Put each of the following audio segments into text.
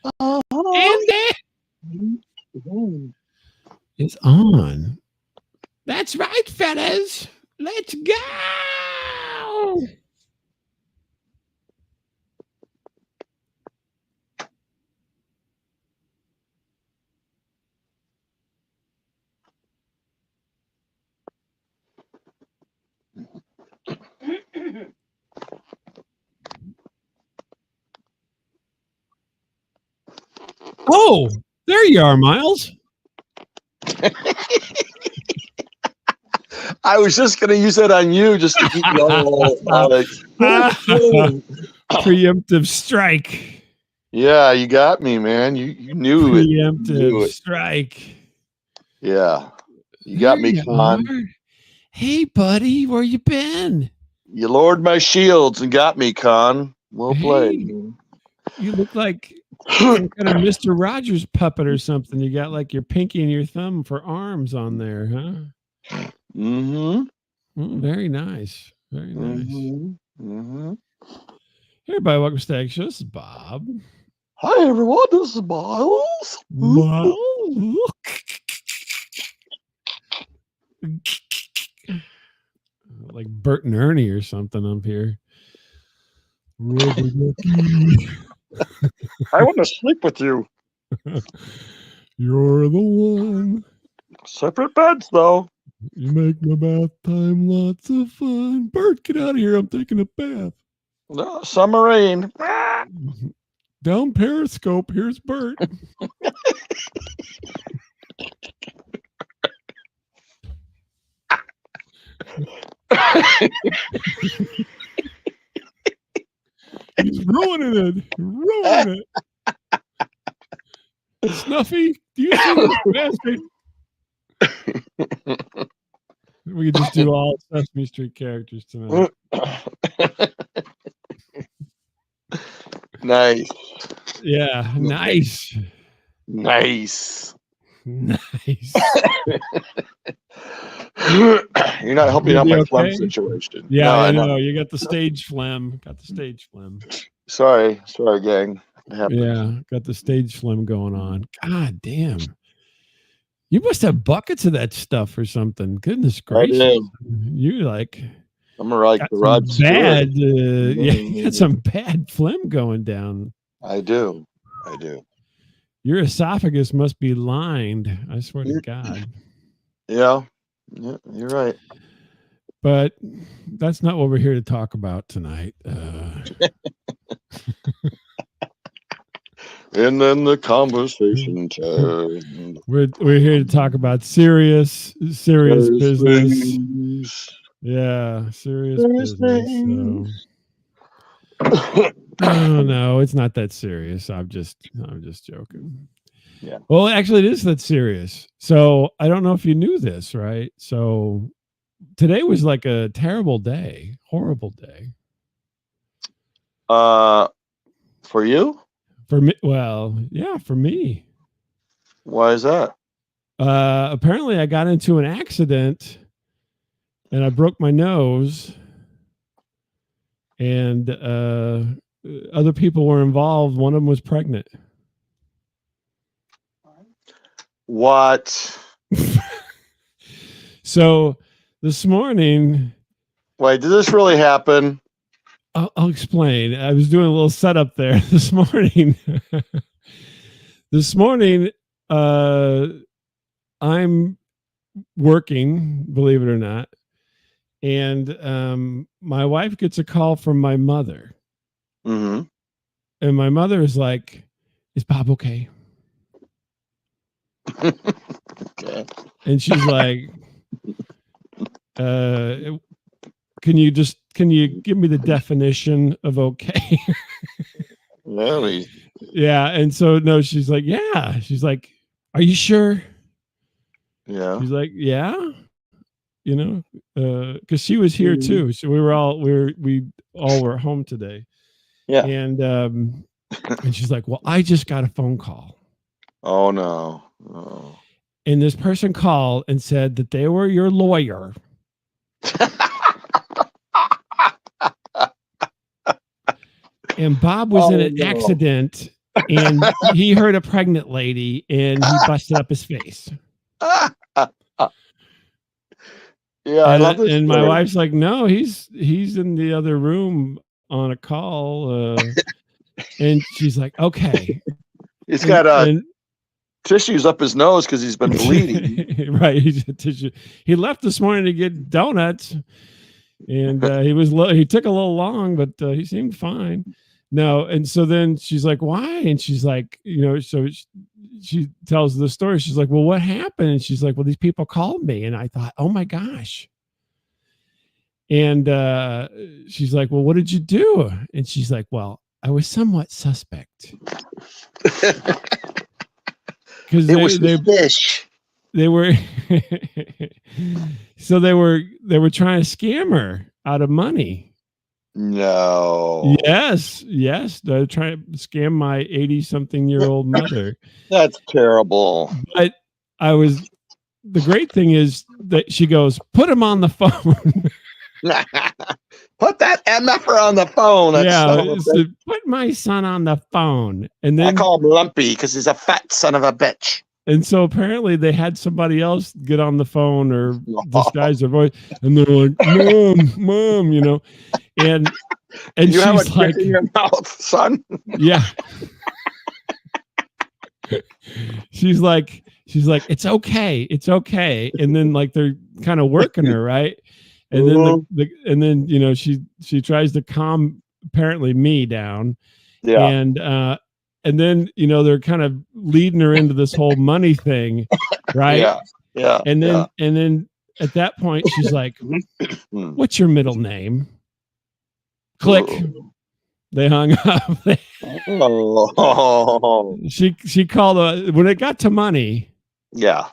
Andy is on. That's right, fellas. Let's go. Oh, there you are, Miles. I was just going to use that on you just to keep you all Preemptive strike. Yeah, you got me, man. You knew it. Preemptive strike. Yeah. You got me, Con. Hey, buddy, where you been? You lowered my shields and got me, Con. Well played. You look like some kind of Mr. Rogers puppet or something. You got like your pinky and your thumb for arms on there, huh? Mm-hmm. Very nice. Very nice. Mm-hmm. Hey, everybody, welcome to Stag Show. This is Bob. Hi, everyone. This is Miles. Like Bert and Ernie or something up here. I want to sleep with you. You're the one. Separate beds, though. You make my bath time lots of fun. Bert, get out of here. I'm taking a bath. No, submarine. Down Periscope. Here's Bert. He's ruining it. Ruining it. Snuffy, do you see this bastard? We could just do all Sesame Street characters tonight. Nice. Yeah, nice. Nice. Nice. You're not helping out my phlegm situation. Yeah, no, I know. You got the stage phlegm. Sorry, gang. Yeah, got the stage phlegm going on. God damn. You must have buckets of that stuff or something. Goodness gracious. You're like, I'm like the Rod bad. You got some bad phlegm going down. I do. Your esophagus must be lined. I swear to God. Yeah, you're right. But that's not what we're here to talk about tonight. And then the conversation turned. We're here to talk about serious business. Yeah, serious business. Oh no, it's not that serious. I'm just joking. Yeah. Well, actually, it is that serious. So I don't know if you knew this, right? So today was like a terrible day, horrible day. For you? For me, well, yeah, for me. Why is that? Apparently, I got into an accident, and I broke my nose, and other people were involved. One of them was pregnant. What? So this morning. Wait, did this really happen? I'll explain. I was doing a little setup there this morning. I'm working, believe it or not. And my wife gets a call from my mother. Mm-hmm. And my mother is like, "Is Bob okay?" Okay. And she's like, can you give me the definition of okay? Really? Yeah. And so, no, she's like, yeah. She's like, are you sure? Yeah. She's like, yeah. You know, because she was here too. So we all were home today. Yeah. And she's like, well, I just got a phone call. Oh no. Oh. And this person called and said that they were your lawyer. And Bob was in an accident and he heard a pregnant lady, and he busted up his face. Yeah, I love this. And my wife's like, no, he's in the other room on a call. And she's like, okay. He's got tissues up his nose because he's been bleeding. Right. He's a tissue. He left this morning to get donuts, and he took a little long, but he seemed fine. No, and so then she's like, why? And she's like, so she tells the story. She's like, well, what happened? And she's like, well, these people called me, and I thought, oh my gosh. And she's like, well, what did you do? And she's like, well, I was somewhat suspect. Because it was the fish. They were so they were trying to scam her out of money. No. Yes. They're trying to scam my 80-something-year-old mother. That's terrible. But the great thing is that she goes, put him on the phone. Put that MFer on the phone. So put my son on the phone. And then I call him Lumpy because he's a fat son of a bitch. And so apparently they had somebody else get on the phone or disguise their voice, and they're like, mom, and you she's have a like, in your mouth, son. Yeah. she's like, it's okay. And then like they're kind of working her, right? And then she tries to calm apparently me down. Yeah. And then, they're kind of leading her into this whole money thing. Right. Yeah. And then at that point, she's like, what's your middle name? Click. They hung up. She called when it got to money. Yeah.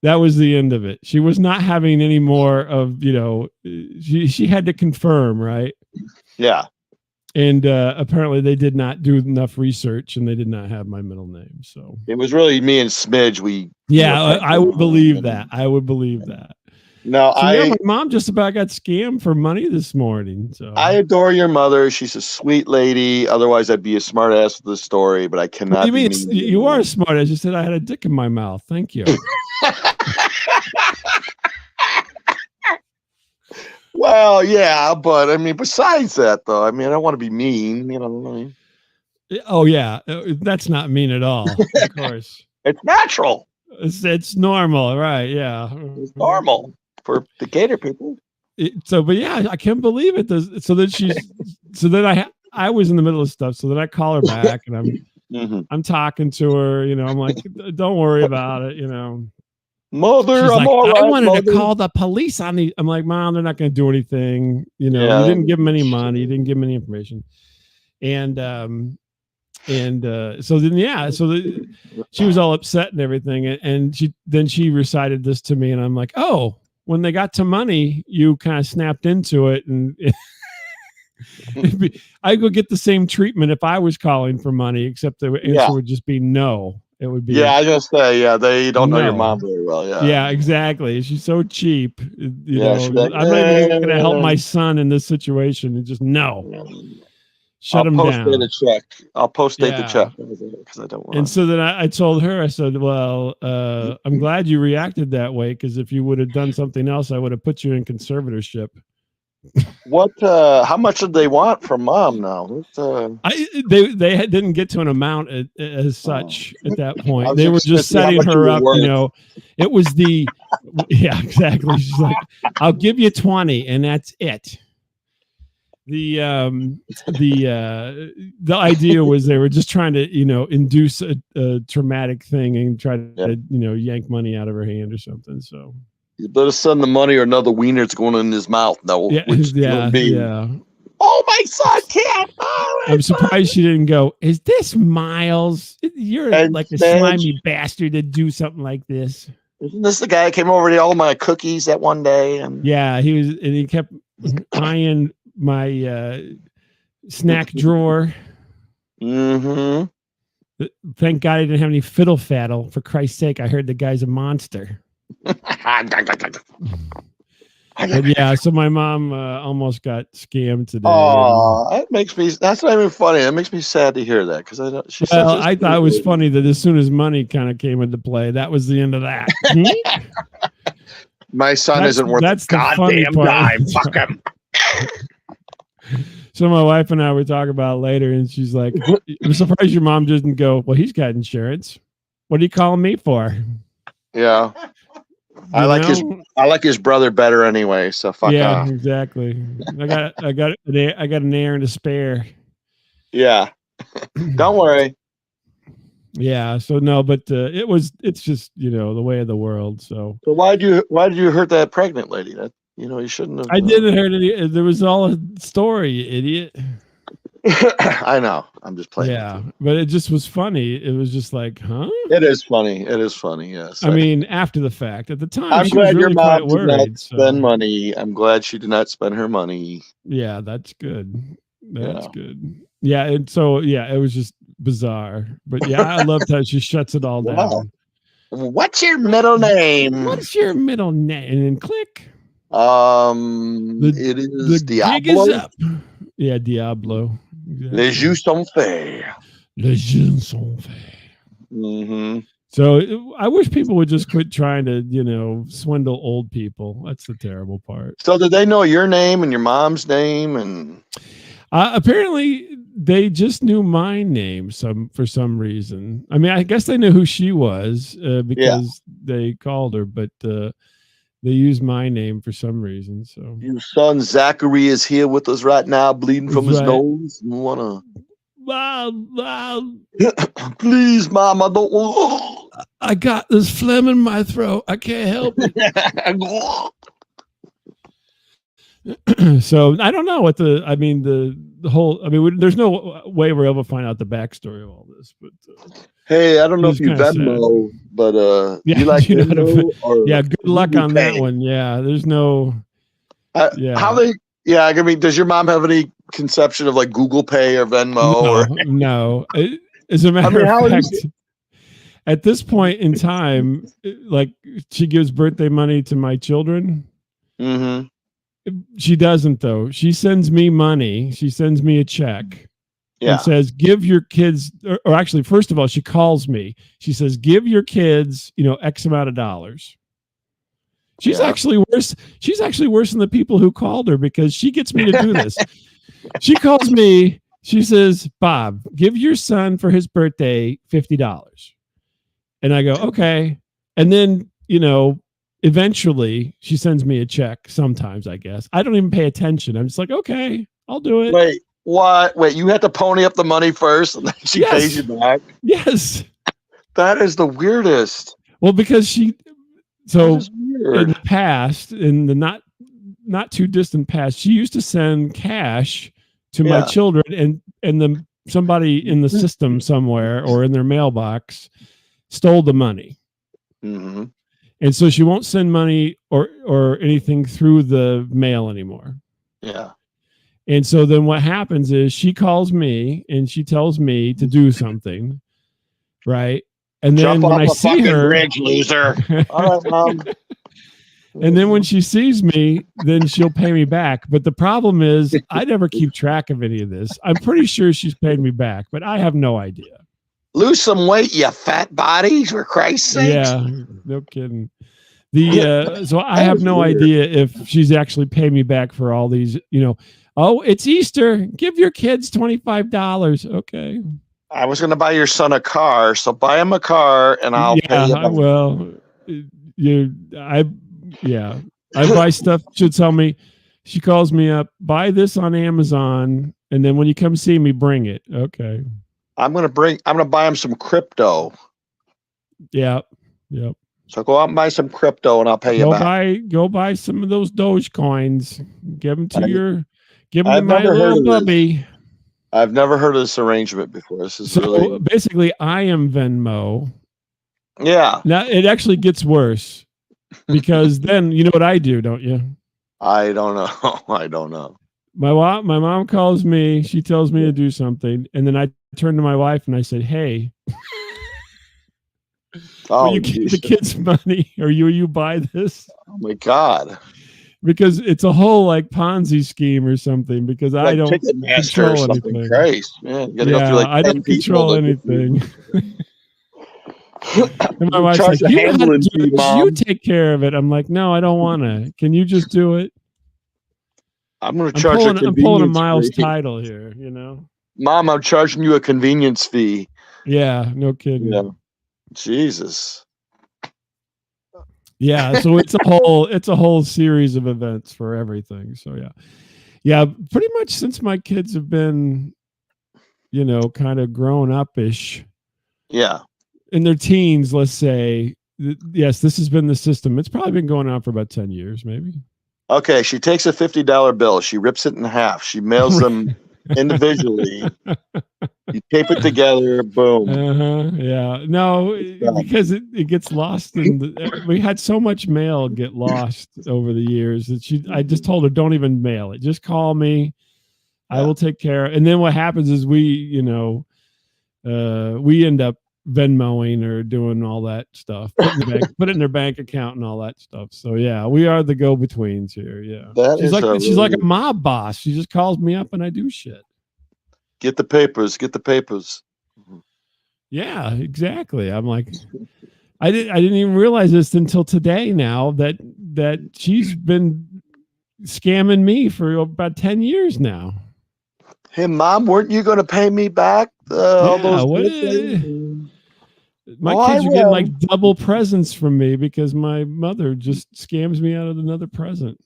That was the end of it. She was not having any more of, she had to confirm. Right. Yeah. And apparently they did not do enough research, and they did not have my middle name. So it was really me and Smidge. I would believe that. No, my mom just about got scammed for money this morning. So I adore your mother. She's a sweet lady. Otherwise, I'd be a smart ass with the story, but I cannot. What do you mean? You are smart ass. You said I had a dick in my mouth. Thank you. Well, yeah, but I mean, besides that, though, I don't want to be mean. Oh yeah, that's not mean at all. Of course, it's natural. It's normal, right? Yeah, it's normal for the Gator people. But yeah, I can't believe it. So then I was in the middle of stuff. So then I call her back, and I'm talking to her. I'm like, don't worry about it. Mother, she's I'm like, all right. I wanted to call the police on the. I'm like, Mom, they're not going to do anything. You didn't give them any money. You didn't give them any information. And so then, she was all upset and everything. And she recited this to me, and I'm like, oh, when they got to money, you kind of snapped into it, and I would get the same treatment if I was calling for money, except the answer would just be no. It would be I was gonna say they don't know your mom very well. Yeah, exactly. She's so cheap. I'm not even going to help my son in this situation. It's just shut him down. I'll post-date the check because I don't want. And so then I told her, I said, well, I'm glad you reacted that way, because if you would have done something else, I would have put you in conservatorship. What? How much did they want from Mom now? They didn't get to an amount as such at that point. They were just setting her up. It was exactly. She's like, I'll give you 20, and that's it. The idea was they were just trying to induce a traumatic thing and try to yank money out of her hand or something. So. You better send the money, or another wiener's going in his mouth. No, yeah. Oh, my son can't. I'm surprised she didn't go, is this Miles? You're like a slimy bastard to do something like this. Isn't this the guy that came over to all my cookies that one day? Yeah, he was, and he kept eyeing my snack drawer. Mm-hmm. Thank God I didn't have any fiddle faddle. For Christ's sake, I heard the guy's a monster. But yeah, so my mom almost got scammed today. Oh, that makes me. That's not even funny. That makes me sad to hear that because I don't. She Well, says I thought it was funny that as soon as money kind of came into play, that was the end of that. my son isn't worth that's a the funny goddamn part. dime. Fuck him. So my wife and I were talking about it later, and she's like, "I'm surprised your mom doesn't go. Well, he's got insurance. What are you calling me for?" Yeah, I like his brother better anyway. So fuck off. Exactly. I got an heir and a spare. Yeah, don't worry. Yeah. So no, but it's just the way of the world. So why did you hurt that pregnant lady? That you shouldn't have. I didn't hurt any. There was all a story, you idiot. I know. I'm just playing. Yeah, but it just was funny. It was just like, huh? It is funny. It is funny. Yes. I mean, after the fact, at the time, I'm glad was really your mom quite worried. did not spend money. I'm glad she did not spend her money. Yeah, that's good. That's good. Yeah, and so it was just bizarre. But yeah, I loved how she shuts it all down. What's your middle name? What's your middle name? And then click. It is the Diablo. Gig is up. Yeah, Diablo. Exactly. Les jeux sont faits. Les jeux sont faits. So I wish people would just quit trying to, swindle old people. That's the terrible part. So did they know your name and your mom's name? And apparently they just knew my name for some reason. I mean, I guess they knew who she was because they called her, but they used my name for some reason. So your son Zachary is here with us right now, bleeding from his nose. You wanna? Please, Mom, I don't want. I got this phlegm in my throat. I can't help it. So I don't know what the whole. I mean, there's no way we're able to find out the backstory of all this. But hey, I don't know if you Venmo, but you like Venmo? Yeah, good luck on that one. Yeah, there's no. How they? Yeah, I mean, does your mom have any conception of like Google Pay or Venmo? No. As a matter of fact, at this point in time, like she gives birthday money to my children. Mm-hmm. She doesn't though. She sends me money. She sends me a check and says, give your kids, or actually, first of all, she calls me. She says, give your kids, X amount of dollars. She's actually worse. She's actually worse than the people who called her because she gets me to do this. She calls me. She says, Bob, give your son for his birthday $50. And I go, okay. And then, eventually she sends me a check sometimes, I guess. I don't even pay attention. I'm just like, okay, I'll do it. Wait, what? Wait, you have to pony up the money first and then she pays you back? Yes. That is the weirdest. Well, because in the past, in the not too distant past, she used to send cash to my children and somebody in the system somewhere or in their mailbox stole the money. Mm-hmm. And so she won't send money or anything through the mail anymore. Yeah. And so then what happens is she calls me and she tells me to do something. Right. And then when I see her, bridge, loser. All right, Mom. And then when she sees me, then she'll pay me back. But the problem is I never keep track of any of this. I'm pretty sure she's paid me back, but I have no idea. Lose some weight, you fat body, for Christ's sake. Yeah, no kidding. So I have no idea if she's actually paid me back for all these, oh, it's Easter. Give your kids $25. Okay. I was going to buy your son a car, so buy him a car and I'll pay you. Well, I buy stuff. She'll tell me, she calls me up, buy this on Amazon. And then when you come see me, bring it. Okay. I'm going to buy him some crypto. Yeah. So go out and buy some crypto and I'll pay you back. Go buy some of those Doge coins. Give them to my little bubby. I've never heard of this arrangement before. This is really basically I am Venmo. Yeah. Now it actually gets worse because then you know what I do, don't you? I don't know. I don't know. My mom calls me. She tells me to do something, and then I turn to my wife and I said, "Hey, will you give the kids money, or you buy this?" Oh my God! because it's a whole like Ponzi scheme or something. Because like I don't Ticketmaster or control something. anything. Christ, man, you got to go through like I 10 don't people control to anything. And my you wife's charge like, a "You know how to handling do fee, this. Mom. You take care of it." I'm like, "No, I don't want to. Can you just do it?" I'm going to charge a I'm pulling a convenience Miles fee. title here, you know. Mom, I'm charging you a convenience fee. Yeah, no kidding. Yeah. Jesus. Yeah, so it's a whole series of events for everything. So yeah, pretty much since my kids have been, you know, kind of grown up-ish. Yeah. In their teens, let's say. Yes, this has been the system. It's probably been going on for about 10 years, maybe. Okay, she takes a $50 bill. She rips it in half. She mails them individually. You tape it together. Boom. Yeah. No, because it gets lost we had so much mail get lost over the years that I just told her, don't even mail it. Just call me. I will take care. And then what happens is we end up Venmoing or doing all that stuff, put it in their bank account and all that stuff. So yeah, we are the go-betweens here. Yeah. She's like a mob boss. She just calls me up and I do shit. Get the papers. Get the papers. Yeah, exactly. I'm like, I didn't even realize this until today now that she's been scamming me for about 10 years now. Hey, Mom, weren't you going to pay me back all those my kids are getting like double presents from me because my mother just scams me out of another present.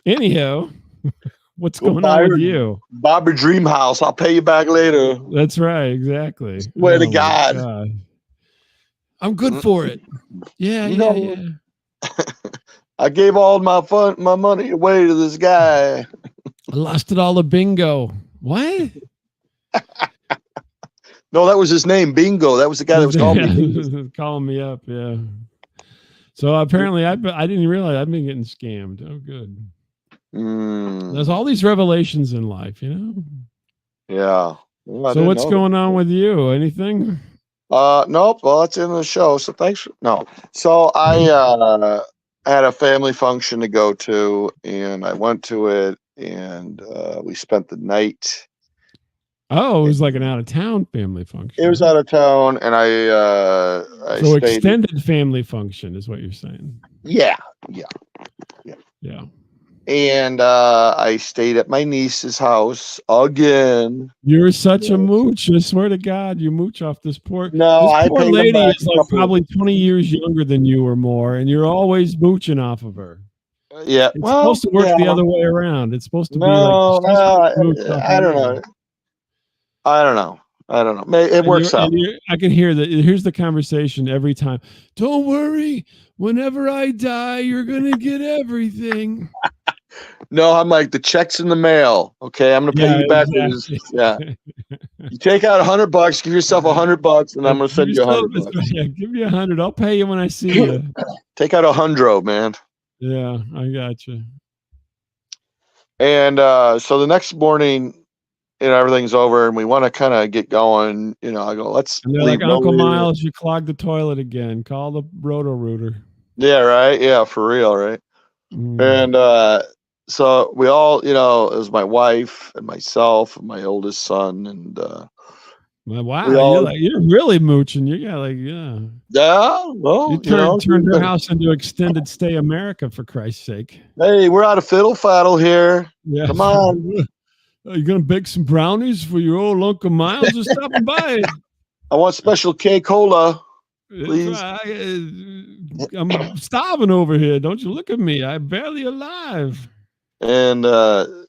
Anyhow, what's going on with you? Bobby Dream House. I'll pay you back later. That's right. Exactly. Swear to God. I'm good for it. Yeah. I gave all my money away to this guy. I lost it all to Bingo. What? No, that was his name, Bingo. That was the guy that was calling me. Calling me up, yeah. So apparently I didn't realize I've been getting scammed. Oh, good. There's all these revelations in life, you know? Yeah. Well, so what's going on with you? Anything? Nope. Well, that's in the show. So thanks. No. So I had a family function to go to, and I went to it, and we spent the night. Oh, it was like an out of town family function. It was out of town, and I so extended family function is what you're saying. Yeah. And I stayed at my niece's house again. You're such a mooch. I swear to God, you mooch off this poor. No, this poor lady is like probably 20 years younger than you or more, and you're always mooching off of her. Yeah, it's supposed to work the other way around. It's supposed to be like I don't know. I don't know. It works out. I can hear that. Here's the conversation every time. Don't worry. Whenever I die, you're gonna get everything. No, I'm like, the check's in the mail. Okay, I'm gonna pay you back. Exactly. Yeah. You take out $100, give yourself $100, and I'm gonna send you $100. Yeah, give me $100. I'll pay you when I see you. Take out $100, man. Yeah, I got you. And so the next morning, everything's over, and we want to kind of get going. I go, let's leave. Like, Uncle Miles, you clogged the toilet again. Call the Roto-Rooter. Yeah, right. Yeah, for real, right. And so we all, it was my wife and myself and my oldest son, and wow, you're really mooching. You got well, you turned your house into extended stay America, for Christ's sake. Hey, we're out of fiddle faddle here. Yeah. Come on. Are you gonna bake some brownies for your old Uncle Miles? Just stopping by. I want special K-Cola, please. I'm starving over here. Don't you look at me. I'm barely alive. And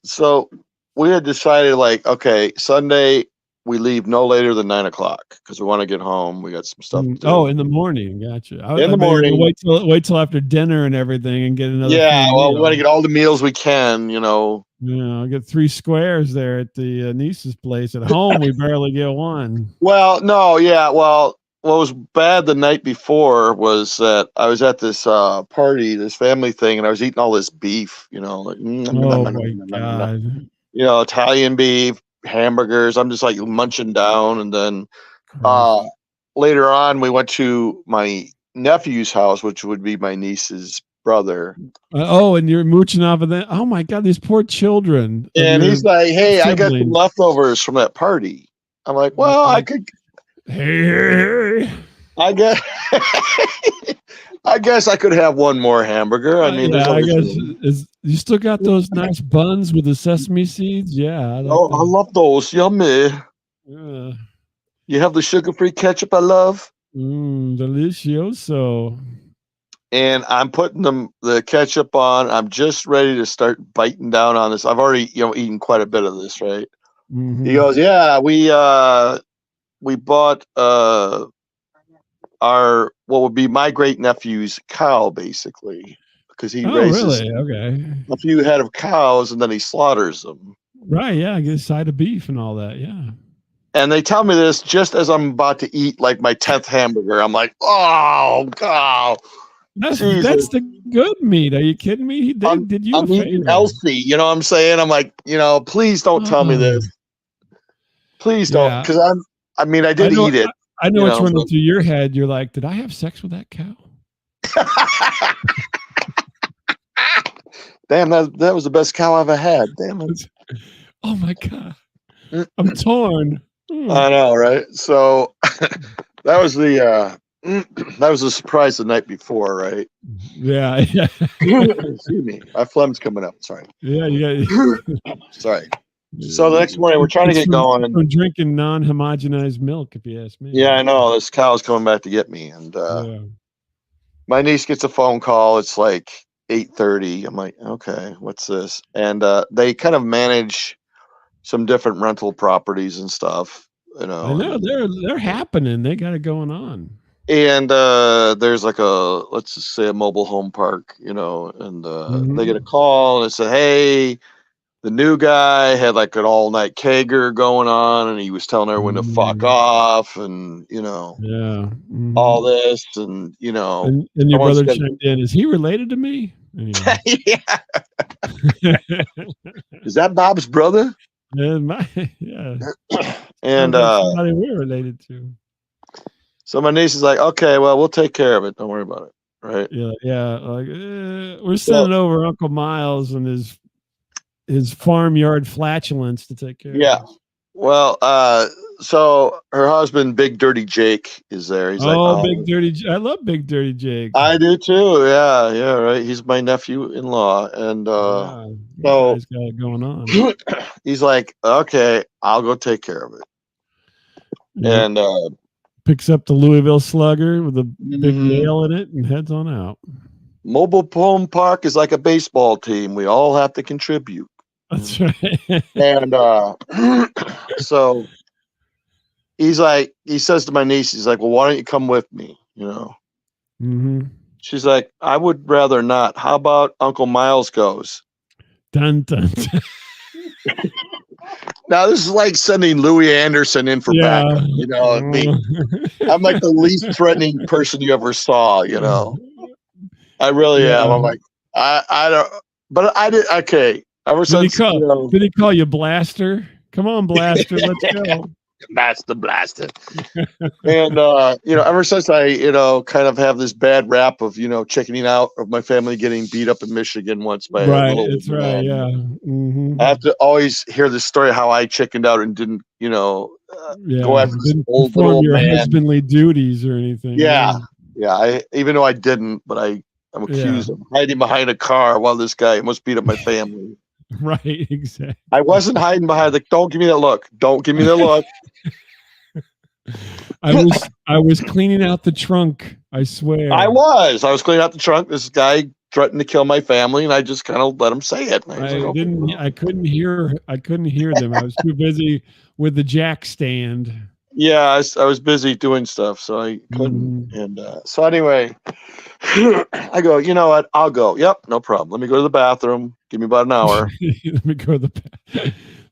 so we had decided, like, okay, Sunday we leave no later than 9:00 because we want to get home. We got some stuff to do. Oh, in the morning. Gotcha. In the morning. Wait till after dinner and everything and get another. Yeah, well, we want to get all the meals we can, I'll get 3 squares there at the niece's place. At home, we barely get one. Well, no, yeah. Well, what was bad the night before was that I was at this party, this family thing, and I was eating all this beef, like, oh my God. Italian beef, hamburgers. I'm just like munching down. And then later on, we went to my nephew's house, which would be my niece's brother. And you're mooching off of that. Oh my God, these poor children. And he's like, "Hey, I got some siblings. leftovers from that party." I'm like, "Well, I could." Hey. I guess. I guess I could have one more hamburger. I mean, I guess you still got those nice buns with the sesame seeds. Yeah, I love those. Yummy. Yeah. You have the sugar-free ketchup I love. Delicioso. And I'm putting the ketchup on. I'm just ready to start biting down on this. I've already, eaten quite a bit of this, right? Mm-hmm. He goes, "Yeah, we bought our what would be my great nephew's cow, basically, because he raises a few head of cows and then he slaughters them." Right? Yeah, get a side of beef and all that. Yeah. And they tell me this just as I'm about to eat like my 10th hamburger. I'm like, "Oh God, that's the good meat. Are you kidding me? He did you? I'm eating healthy." You know what I'm saying? I'm like, please don't tell me this. Please don't, because I did eat it. I know what's running through your head. You're like, did I have sex with that cow? Damn, that was the best cow I've ever had. Damn it. Oh my God. I'm torn. I know, right? So that was the surprise the night before, right? Yeah. Excuse me. My phlegm's coming up. Sorry. Yeah, sorry. So the next morning we're trying to get going. I'm drinking non-homogenized milk, if you ask me. Yeah, I know. This cow's coming back to get me. And my niece gets a phone call. It's like 8:30. I'm like, okay, what's this? And they kind of manage some different rental properties and stuff. I know they're happening. They got it going on. And there's like let's just say a mobile home park, and they get a call and it said, "Hey, the new guy had like an all-night kegger going on, and he was telling everyone to fuck off, and all this, and And your brother chimed in. Is he related to me? Anyway. Yeah. Is that Bob's brother? Yeah. And somebody we're related to. So my niece is like, "Okay, well, we'll take care of it. Don't worry about it." Right? Yeah. Like we're sending over Uncle Miles and his farmyard flatulence to take care of. Yeah. Well, so her husband, Big Dirty Jake, is there. He's Big Dirty. I love Big Dirty Jake. I do too. Yeah, right. He's my nephew-in-law, and so he's got it going on. He's like, "Okay, I'll go take care of it." Yep. And picks up the Louisville Slugger with a big nail in it and heads on out. Mobile home park is like a baseball team. We all have to contribute. That's right. And so he says to my niece, he's like, "Well, why don't you come with me?" She's like, "I would rather not. How about Uncle Miles goes?" Dun, dun, dun. Now this is like sending Louis Anderson in for backup. I'm like the least threatening person you ever saw. I really am. I'm like, I don't. But I did. Okay. Ever since did he call you Blaster? Come on, Blaster, let's go. Blaster. And ever since I kind of have this bad rap of chickening out of my family getting beat up in Michigan once by a little right. Yeah. I have to always hear this story how I chickened out and didn't go after this old your man. husbandly duties or anything. Yeah. Even though I didn't, but I'm accused of hiding behind a car while this guy must beat up my family. Right, exactly. I wasn't hiding behind don't give me that look. Don't give me that look. I was cleaning out the trunk, I swear. I was cleaning out the trunk. This guy threatened to kill my family, and I just kind of let him say it. I couldn't hear them. I was too busy with the jack stand. Yeah, I was busy doing stuff, so I couldn't. And so anyway, I go, "You know what? I'll go." "Yep, no problem. Let me go to the bathroom. Give me about an hour." Let me go to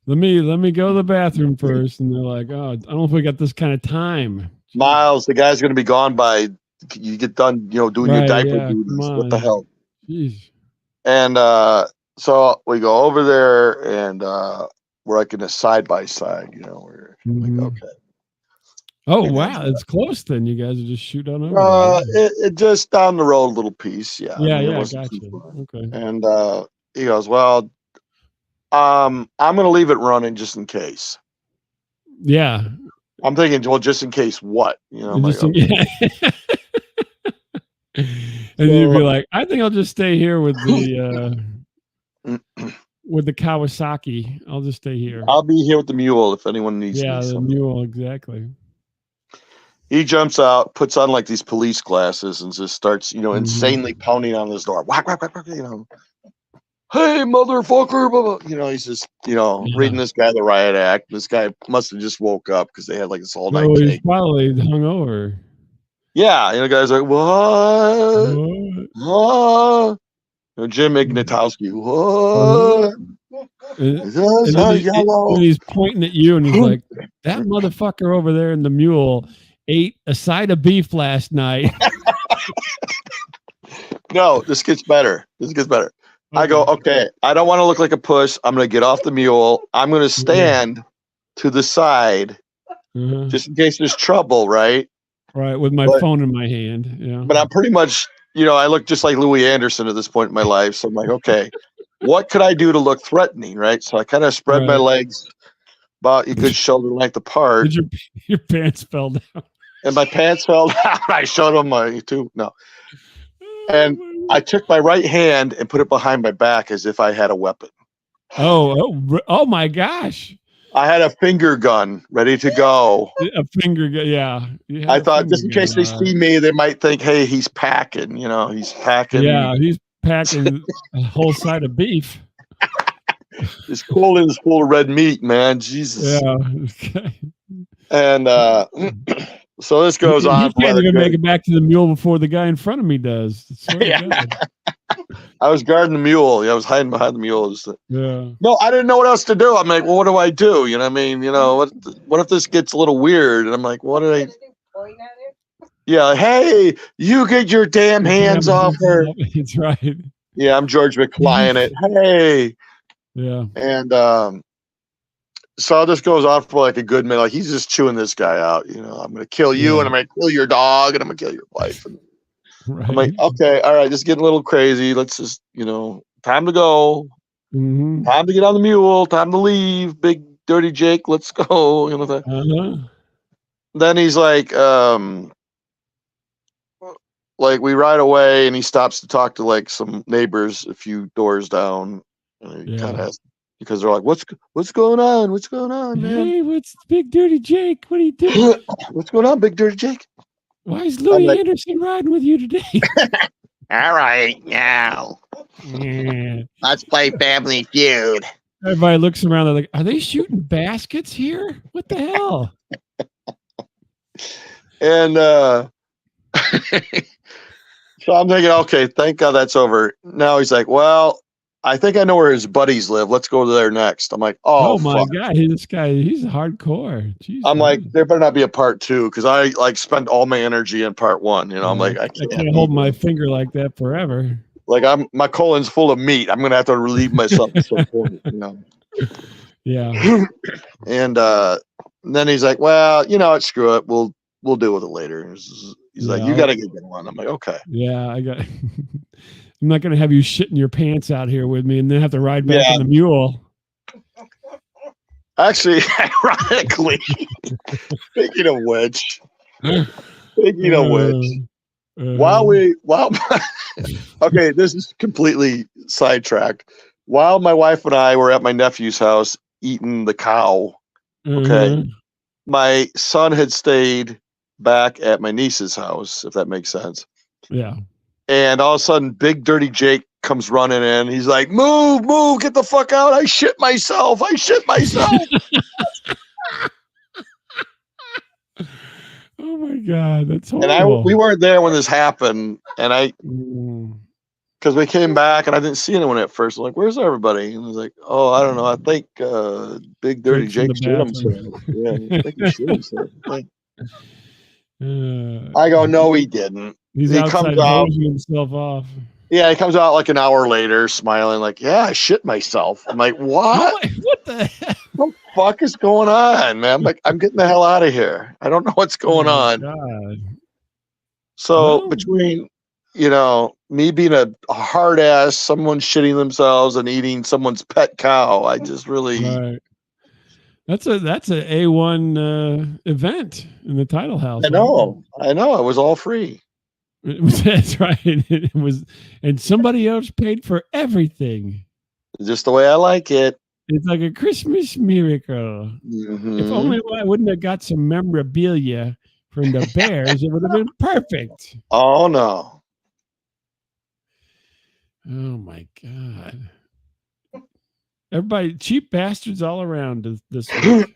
let me go to the bathroom first. And they're like, "Oh, I don't know if we got this kind of time." Miles, the guy's going to be gone by you get done, doing your diaper duties. What the hell? Jeez. And so we go over there, and we're like in a side by side. We're like, okay. Oh, And wow. It's close then. You guys are just shoot on over. it just down the road a little piece. Yeah. Yeah, I mean, it yeah, wasn't gotcha. too far. Okay. And he goes, well, I'm going to leave it running just in case. Yeah. I'm thinking, well, just in case what? You know, I'm like, Interesting. okay. Yeah. And you'd be like, I think I'll just stay here with the Kawasaki. I'll just stay here. I'll be here with the mule if anyone needs Yeah, me. the mule, exactly. He jumps out, puts on like these police glasses, and just starts, insanely Mm-hmm. pounding on this door. Whack, whack, whack, whack, hey, motherfucker. Blah, blah. He's just, reading this guy the riot act. This guy must have just woke up because they had like this all night He's cake. probably hungover. Yeah. The guy's like, what? Jim Ignatowski. What? And he's pointing at you and he's like, that motherfucker over there in the mule ate a side of beef last night. No, this gets better. Okay. I go, okay, I don't want to look like a puss. I'm going to get off the mule. I'm going to stand to the side just in case there's trouble, right? Right, with my phone in my hand. Yeah. But I'm pretty much, I look just like Louis Anderson at this point in my life. So I'm like, okay, what could I do to look threatening, right? So I kind of spread my legs about a good shoulder length apart. Did your pants fell down? And my pants fell down. I showed him my too. No. And I took my right hand and put it behind my back as if I had a weapon. Oh my gosh. I had a finger gun ready to go. A finger gun, yeah. I thought just in case they see me, they might think, hey, he's packing, he's packing. Yeah, he's packing a whole side of beef. His cooling is full of red meat, man. Jesus. Yeah. Okay. And so this goes on. You can't even make it back to the mule before the guy in front of me does. Yeah. I was guarding the mule. I was hiding behind the mule. Yeah. No, I didn't know what else to do. I'm like, well, what do I do? You know what I mean? What if this gets a little weird? And I'm like, what did I? Yeah. Hey, you get your damn hands off her. That's right. Yeah, I'm George McFly in it. Hey. Yeah. And so this goes on for like a good minute. Like he's just chewing this guy out. I'm going to kill you and I'm going to kill your dog and I'm going to kill your wife. And right. I'm like, okay, all right, just getting a little crazy. Let's just, time to go. Mm-hmm. Time to get on the mule. Time to leave. Big dirty Jake. Let's go. Then he's like we ride away and he stops to talk to like some neighbors a few doors down. And he kind of because they're like, what's going on? What's going on, man? Hey, what's Big Dirty Jake? What are you doing? What's going on, Big Dirty Jake? Why is Louis Anderson riding with you today? All right, now. Yeah. Let's play Family Feud. Everybody looks around. They're like, are they shooting baskets here? What the hell? And so I'm thinking, okay, thank God that's over. Now he's like, well, I think I know where his buddies live. Let's go there next. I'm like, oh my God, this guy, he's hardcore. Jeez, I'm like, there better not be a part two because I like spent all my energy in part one. I'm like, I can't hold my finger like that forever. Like my colon's full of meat. I'm gonna have to relieve myself at some point. Yeah. And then he's like, well, screw it. We'll deal with it later. He's like, you gotta get one. I'm like, okay. Yeah, I'm not going to have you shitting your pants out here with me and then have to ride back on the mule. Actually, ironically, speaking of which, okay, this is completely sidetracked. While my wife and I were at my nephew's house eating the cow, my son had stayed back at my niece's house, if that makes sense. Yeah. And all of a sudden, Big Dirty Jake comes running in. He's like, move, get the fuck out. I shit myself. Oh my God, that's horrible. And we weren't there when this happened. And because we came back and I didn't see anyone at first. I'm like, where's everybody? And I was like, oh, I don't know. I think Big Dirty Jake shit himself. Yeah, I think he shit himself. I go, no, he didn't. He comes out himself off. Yeah, he comes out like an hour later, smiling, like, yeah, I shit myself. I'm like, what? What the hell? fuck is going on, man? I'm getting the hell out of here. I don't know what's going Oh, on. God. So Well, between, me being a hard ass, someone shitting themselves and eating someone's pet cow, I just really, right. That's a A1 event in the title house. I know, it was all free. That's right. It was, and somebody else paid for everything. Just the way I like it. It's like a Christmas miracle. If Hmm. only I wouldn't have got some memorabilia from the Bears, it would have been perfect. Oh no. Oh my God. Everybody, cheap bastards all around this week.